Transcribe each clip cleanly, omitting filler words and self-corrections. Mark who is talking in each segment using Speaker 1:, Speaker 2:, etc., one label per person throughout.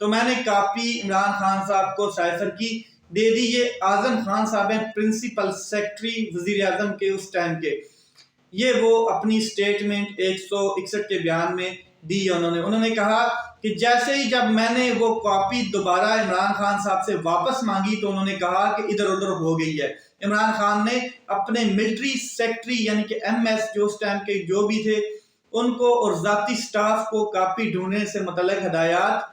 Speaker 1: تو میں نے کاپی عمران خان صاحب کو سائفر کی دے دی. یہ اعظم خان صاحب ہیں پرنسپل سیکرٹری وزیر اعظم کے اس ٹائم کے. یہ وہ اپنی سٹیٹمنٹ 161 کے بیان میں دی. انہوں نے کہا کہ جیسے ہی جب میں نے وہ کاپی دوبارہ عمران خان صاحب سے واپس مانگی تو انہوں نے کہا کہ ادھر ادھر ہو گئی ہے. عمران خان نے اپنے ملٹری سیکرٹری یعنی کہ ایم ایس جو اس ٹائم کے جو بھی تھے ان کو اور ذاتی سٹاف کو کاپی ڈھونڈنے سے متعلق ہدایات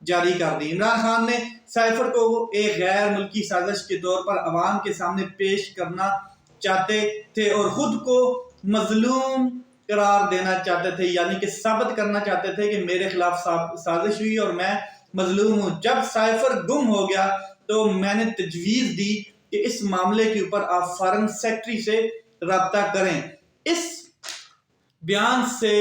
Speaker 1: جاری کر دی. عمران خان نے سائفر کو ایک غیر ملکی سازش کے طور پر عوام کے سامنے پیش کرنا چاہتے تھے اور خود کو مظلوم قرار دینا چاہتے تھے، یعنی کہ ثابت کرنا چاہتے تھے کہ میرے خلاف سازش ہوئی اور میں مظلوم ہوں. جب سائفر گم ہو گیا تو میں نے تجویز دی کہ اس معاملے کے اوپر آپ فارن سیکرٹری سے رابطہ کریں. اس بیان سے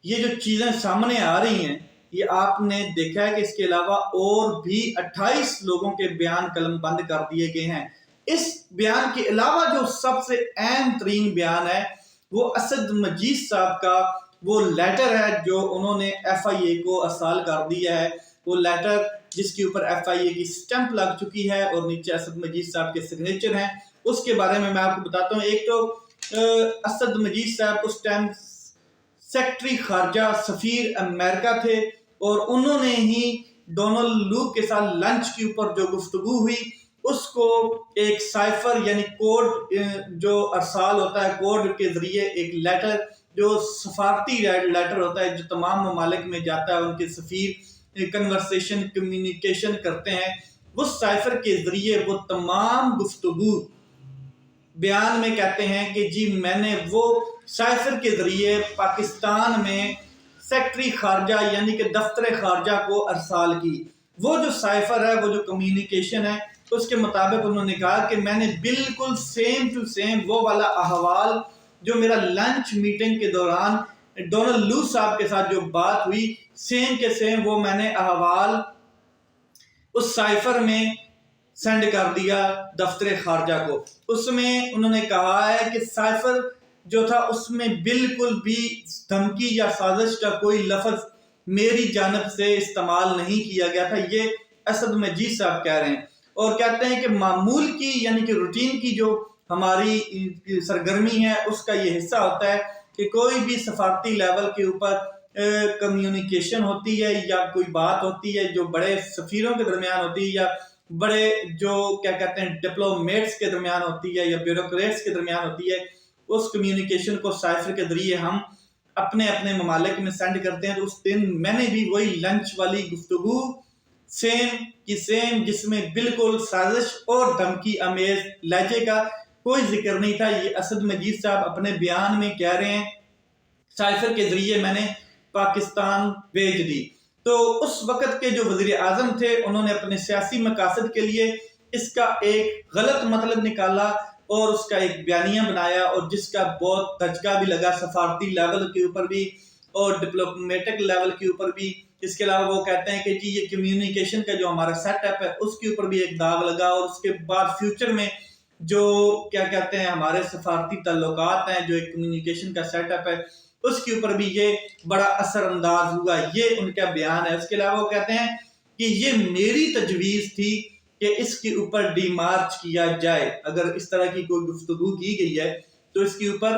Speaker 1: یہ جو چیزیں سامنے آ رہی ہیں یہ آپ نے دیکھا ہے کہ اس کے علاوہ اور بھی 28 لوگوں کے بیان قلم بند کر دیے گئے ہیں. اس بیان کے علاوہ جو سب سے اہم ترین بیان ہے وہ اسد مجید صاحب کا وہ لیٹر ہے جو انہوں نے ایف آئی اے کو ارسال کر دیا ہے. وہ لیٹر جس کے اوپر ایف آئی اے کی سٹمپ لگ چکی ہے اور نیچے اسد مجید صاحب کے سگنیچر ہیں. اس کے بارے میں آپ کو بتاتا ہوں. ایک تو اسد مجید صاحب اس ٹائم سیکرٹری خارجہ سفیر امریکہ تھے اور انہوں نے ہی ڈونلڈ لو کے ساتھ لنچ کے اوپر جو گفتگو ہوئی اس کو ایک سائفر یعنی کوڈ جو ارسال ہوتا ہے کوڈ کے ذریعے ایک لیٹر جو سفارتی لیٹر ہوتا ہے جو تمام ممالک میں جاتا ہے ان کے سفیر کنورسیشن کمیونیکیشن کرتے ہیں اس سائفر کے ذریعے وہ تمام گفتگو بیان میں کہتے ہیں کہ جی میں نے وہ سائفر کے ذریعے پاکستان میں سیکرٹری خارجہ یعنی کہ دفتر خارجہ کو ارسال کی. وہ جو سائفر ہے وہ جو کمیونیکیشن ہے اس کے مطابق انہوں نے کہا کہ میں نے بالکل سیم ٹو سیم وہ والا احوال جو میرا لنچ میٹنگ کے دوران ڈونلڈ لو صاحب کے ساتھ جو بات ہوئی سیم کے سیم وہ میں نے احوال اس سائفر میں سینڈ کر دیا دفتر خارجہ کو. اس میں انہوں نے کہا ہے کہ سائفر جو تھا اس میں بالکل بھی دھمکی یا سازش کا کوئی لفظ میری جانب سے استعمال نہیں کیا گیا تھا. یہ اسد مجید صاحب کہہ رہے ہیں اور کہتے ہیں کہ معمول کی یعنی کہ روٹین کی جو ہماری سرگرمی ہے اس کا یہ حصہ ہوتا ہے کہ کوئی بھی سفارتی لیول کے اوپر کمیونیکیشن ہوتی ہے یا کوئی بات ہوتی ہے جو بڑے سفیروں کے درمیان ہوتی ہے یا بڑے جو کیا کہتے ہیں ڈپلومیٹس کے درمیان ہوتی ہے یا بیوروکریٹس کے درمیان ہوتی ہے اس کمیونیکیشن کو سائفر کے ذریعے ہم اپنے اپنے ممالک میں سینڈ کرتے ہیں. تو اس دن میں نے بھی وہی لنچ والی گفتگو سیم کی سیم جس میں بالکل سازش اور دھمکی امیز لہجے کا کوئی ذکر نہیں تھا. یہ اسد مجید صاحب اپنے بیان میں کہہ رہے ہیں سائفر کے ذریعے میں نے پاکستان بھیج دی. تو اس وقت کے جو وزیر اعظم تھے انہوں نے اپنے سیاسی مقاصد کے لیے اس کا ایک غلط مطلب نکالا اور اس کا ایک بیانیہ بنایا اور جس کا بہت دھچکا بھی لگا سفارتی لیول کے اوپر بھی اور ڈپلومیٹک لیول کے اوپر بھی. اس کے علاوہ وہ کہتے ہیں کہ جی یہ کمیونیکیشن کا جو ہمارا سیٹ اپ ہے اس کے اوپر بھی ایک داغ لگا اور اس کے بعد فیوچر میں جو کیا کہتے ہیں ہمارے سفارتی تعلقات ہیں جو ایک کمیونیکیشن کا سیٹ اپ ہے اس کے اوپر بھی یہ بڑا اثر انداز ہوا. یہ ان کا بیان ہے. اس کے علاوہ وہ کہتے ہیں کہ یہ میری تجویز تھی کہ اس کے اوپر ڈی مارچ کیا جائے. اگر اس طرح کی کوئی گفتگو کی گئی ہے تو اس کے اوپر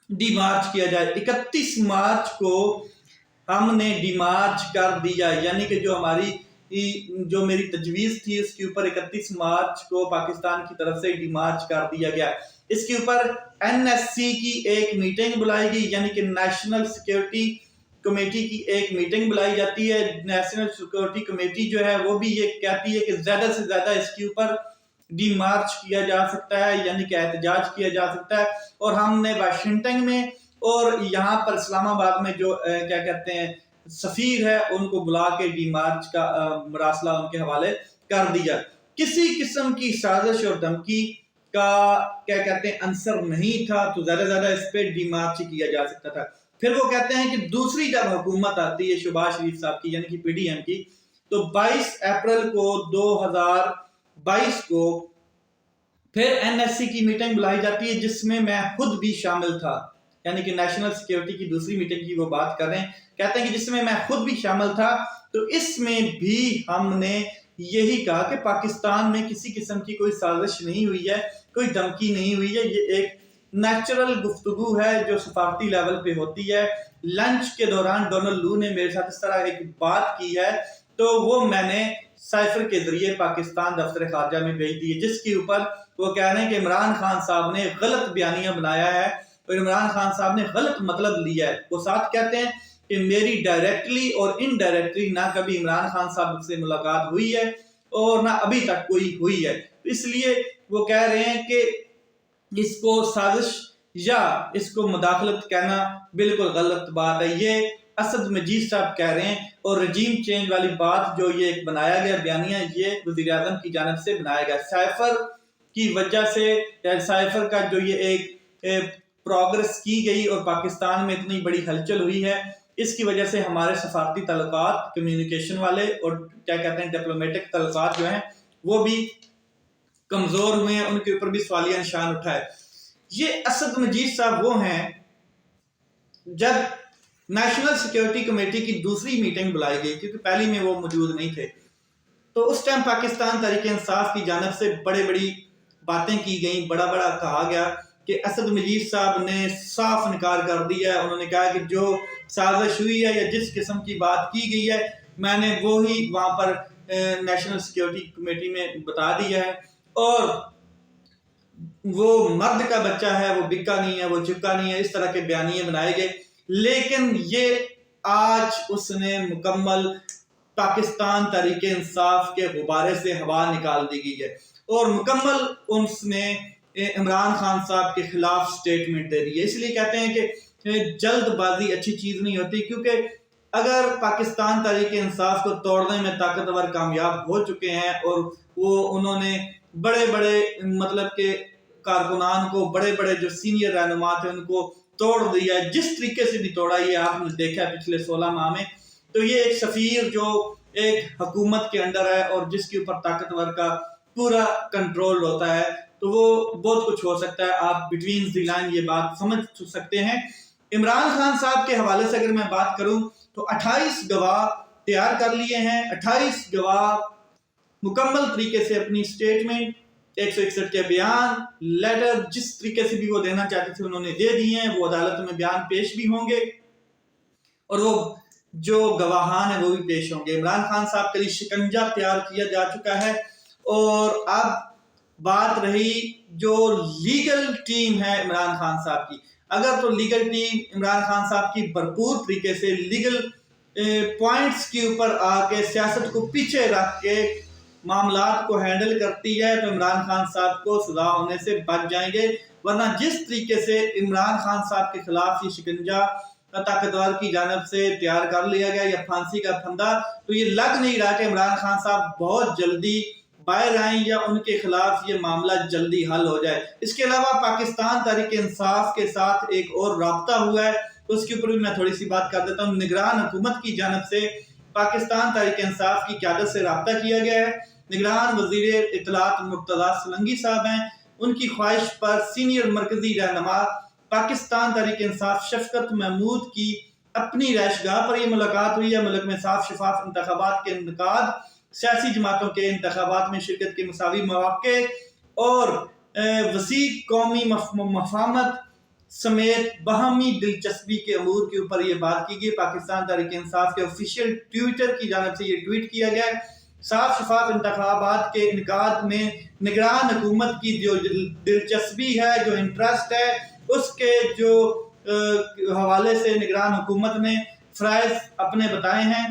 Speaker 1: ڈی مارچ کیا جائے. 31 مارچ کو ہم نے ڈی مارچ کر دیا یعنی کہ جو میری تجویز تھی اس کے اوپر 31 مارچ کو پاکستان کی طرف سے ڈی مارچ کر دیا گیا. اس کے اوپر این ایس سی کی ایک میٹنگ بلائی گئی یعنی کہ نیشنل سیکیورٹی کمیٹی کی ایک میٹنگ بلائی جاتی ہے. نیشنل سیکیورٹی کمیٹی جو ہے وہ بھی یہ کہتی ہے کہ زیادہ سے زیادہ اس کے اوپر ڈی مارچ کیا جا سکتا ہے یعنی کہ احتجاج کیا جا سکتا ہے. اور ہم نے واشنگٹن میں اور یہاں پر اسلام آباد میں جو کیا کہتے ہیں سفیر ہے ان کو بلا کے ڈی مارچ کا مراسلہ ان کے حوالے کر دیا. کسی قسم کی سازش اور دھمکی کا کیا کہتے ہیں عنصر نہیں تھا تو زیادہ زیادہ اس پہ ڈی مارچ کیا جا سکتا تھا. پھر وہ کہتے ہیں کہ دوسری جب حکومت آتی ہے شہباز شریف صاحب کی یعنی کہ پی ڈی ایم کی تو 22 اپریل کو 2022 کو پھر این ایس سی کی میٹنگ بلائی جاتی ہے جس میں میں خود بھی شامل تھا یعنی کہ نیشنل سیکیورٹی کی دوسری میٹنگ کی وہ بات کر رہے ہیں. کہتے ہیں کہ جس میں میں خود بھی شامل تھا تو اس میں بھی ہم نے یہی کہا کہ پاکستان میں کسی قسم کی کوئی سازش نہیں ہوئی ہے، کوئی دھمکی نہیں ہوئی ہے، یہ ایک نیچرل گفتگو ہے جو سفارتی لیول پہ ہوتی ہے۔ لنچ کے دوران ڈونلڈ لو نے میرے ساتھ اس طرح ایک بات کی ہے تو وہ میں نے سائفر کے ذریعے پاکستان دفتر خارجہ میں بھیج دی ہے، جس کے اوپر وہ کہہ رہے ہیں کہ عمران خان صاحب نے غلط بیانیہ بنایا ہے اور عمران خان صاحب نے غلط مطلب لیا ہے۔ وہ ساتھ کہتے ہیں کہ میری ڈائریکٹلی اور انڈائریکٹلی نہ کبھی عمران خان صاحب سے ملاقات ہوئی ہے اور نہ ابھی تک کوئی ہوئی ہے، اس لیے وہ کہہ رہے ہیں کہ اس کو سازش یا اس کو مداخلت کہنا بالکل غلط بات ہے۔ یہ اسد مجید صاحب کہہ رہے ہیں، اور رجیم چینج والی بات جو یہ ایک بنایا گیا بیانیہ، یہ وزیر اعظم کی جانب سے بنایا گیا سائفر کی وجہ سے، یا سائفر کا جو یہ ایک پروگرس کی گئی اور پاکستان میں اتنی بڑی ہلچل ہوئی ہے، اس کی وجہ سے ہمارے سفارتی تعلقات، کمیونیکیشن والے اور کیا کہتے ہیں ڈپلومیٹک تعلقات جو ہیں وہ بھی کمزور ہوئے ہیں، ان کے اوپر بھی سوالیہ نشان اٹھا ہے۔ یہ اسد مجید صاحب وہ ہیں، جب نیشنل سیکیورٹی کمیٹی کی دوسری میٹنگ بلائی گئی، کیونکہ پہلی میں وہ موجود نہیں تھے، تو اس ٹائم پاکستان تحریک انصاف کی جانب سے بڑی باتیں کی گئیں، بڑا کہا گیا کہ اسد مجید صاحب نے صاف انکار کر دیا ہے۔ انہوں نے کہا کہ جو سازش ہوئی ہے یا جس قسم کی بات کی گئی ہے میں نے وہی وہاں پر نیشنل سیکیورٹی کمیٹی میں بتا دیا ہے، اور وہ مرد کا بچہ ہے، وہ بکا نہیں ہے، وہ چپکا نہیں ہے، اس طرح کے بیانیے بنائے گئے۔ لیکن یہ آج اس نے مکمل پاکستان تحریک انصاف کے غبارے سے ہوا نکال دی گئی ہے، اور مکمل اس نے عمران خان صاحب کے خلاف سٹیٹمنٹ دے دی ہے۔ اس لیے کہتے ہیں کہ جلد بازی اچھی چیز نہیں ہوتی، کیونکہ اگر پاکستان تحریک انصاف کو توڑنے میں طاقتور کامیاب ہو چکے ہیں، اور وہ انہوں نے بڑے مطلب کہ کارکنان کو، بڑے جو سینئر رہنما تھے ان کو توڑ دیا ہے، جس طریقے سے بھی توڑا یہ آپ نے دیکھا ہے پچھلے 16 ماہ میں، تو یہ ایک سفیر جو ایک حکومت کے اندر ہے اور جس کے اوپر طاقتور کا پورا کنٹرول ہوتا ہے، تو وہ بہت کچھ ہو سکتا ہے۔ آپ بٹوین دی لائن یہ بات سمجھ سکتے ہیں۔ عمران خان صاحب کے حوالے سے اگر میں بات کروں تو 28 گواہ تیار کر لیے ہیں، 28 گواہ مکمل طریقے سے اپنی سٹیٹمنٹ، 161 کے بیان، لیٹر، جس طریقے سے بھی وہ دینا چاہتے تھے انہوں نے دے دیے ہیں۔ وہ عدالت میں بیان پیش بھی ہوں گے اور وہ جو گواہان ہیں وہ بھی پیش ہوں گے۔ عمران خان صاحب کے لیے شکنجہ تیار کیا جا چکا ہے، اور اب بات رہی جو لیگل ٹیم ہے عمران خان صاحب کی، اگر تو لیگل ٹیم عمران خان صاحب کی بھرپور طریقے سے لیگل پوائنٹس کے اوپر آ کے سیاست کو پیچھے رکھ کے معاملات کو ہینڈل کرتی ہے، تو عمران خان صاحب کو سزا ہونے سے بچ جائیں گے، ورنہ جس طریقے سے عمران خان صاحب کے خلاف یہ شکنجہ طاقتور کی جانب سے تیار کر لیا گیا یا پھانسی کا پھندا، تو یہ لگ نہیں رہا کہ عمران خان صاحب بہت جلدی باہر آئیں یا ان کے خلاف یہ معاملہ جلدی حل ہو جائے۔ اس کے علاوہ پاکستان تحریک انصاف کے ساتھ ایک اور رابطہ ہوا ہے، اس کے اوپر بھی میں تھوڑی سی بات کر دیتا ہوں۔ نگران حکومت کی جانب سے پاکستان تحریک انصاف کی قیادت سے رابطہ کیا گیا ہے۔ نگران وزیر اطلاعات مرتضی سلنگی صاحب ہیں، ان کی خواہش پر سینئر مرکزی رہنما پاکستان تحریک انصاف شفقت محمود کی اپنی رہائش گاہ پر یہ ملاقات ہوئی ہے۔ ملک میں صاف شفاف انتخابات کے انعقاد، سیاسی جماعتوں کے انتخابات میں شرکت کے مساوی مواقع اور وسیع قومی مفاہمت سمیت باہمی دلچسپی کے امور کے اوپر یہ بات کی گئی۔ پاکستان تحریک انصاف کے آفیشیل ٹویٹر کی جانب سے یہ ٹویٹ کیا گیا ہے، صاف شفاف انتخابات کے انعقاد میں نگران حکومت کی جو دلچسپی ہے، جو انٹرسٹ ہے، اس کے جو حوالے سے نگران حکومت نے فرائض اپنے بتائے ہیں،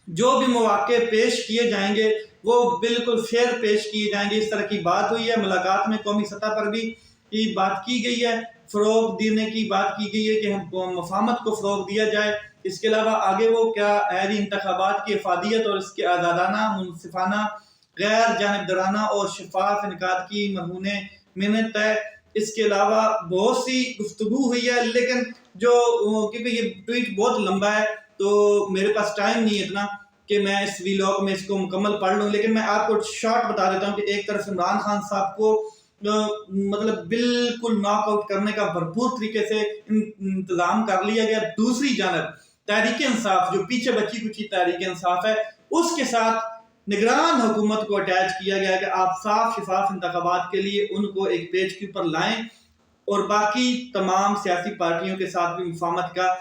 Speaker 1: جو بھی مواقع پیش کیے جائیں گے وہ بالکل فیئر پیش کیے جائیں گے، اس طرح کی بات ہوئی ہے۔ ملاقات میں قومی سطح پر بھی یہ بات کی گئی ہے، فروغ دینے کی بات کی گئی ہے کہ ہم مفاہمت کو فروغ دیا جائے۔ اس کے علاوہ آگے وہ کیا ہے، انتخابات کی افادیت اور اس کے آزادانہ، منصفانہ، غیر جانبدارانہ اور شفاف انعقاد کی مرہون منت ہے۔ اس کے علاوہ بہت سی گفتگو ہوئی ہے، لیکن جو کیونکہ یہ ٹویٹ بہت لمبا ہے تو میرے پاس ٹائم نہیں ہے اتنا کہ میں اس ویلاگ میں اس کو مکمل پڑھ لوں، لیکن میں آپ کو شارٹ بتا دیتا ہوں کہ ایک طرف عمران خان صاحب کو مطلب بالکل ناک آؤٹ کرنے کا بھرپور طریقے سے انتظام کر لیا گیا، دوسری جانب تحریک انصاف جو پیچھے بچی کچی تحریک انصاف ہے اس کے ساتھ نگران حکومت کو اٹیچ کیا گیا کہ آپ صاف شفاف انتخابات کے لیے ان کو ایک پیج کے اوپر لائیں اور باقی تمام سیاسی پارٹیوں کے ساتھ بھی مفاہمت کا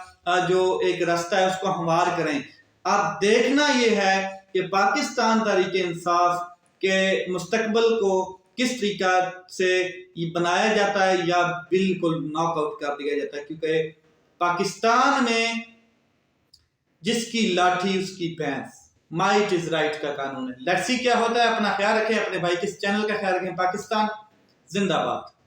Speaker 1: جو ایک رستہ ہے اس کو ہموار کریں۔ اب دیکھنا یہ ہے کہ پاکستان تحریک انصاف کے مستقبل کو کس طریقہ سے یہ بنایا جاتا ہے یا بالکل ناک آؤٹ کر دیا جاتا ہے، کیونکہ پاکستان میں جس کی لاٹھی اس کی بھینس، مائٹ از رائٹ کا قانون ہے۔ لیٹس سی کیا ہوتا ہے۔ اپنا خیال رکھیں، اپنے بھائی کے چینل کا خیال رکھیں۔ پاکستان زندہ باد۔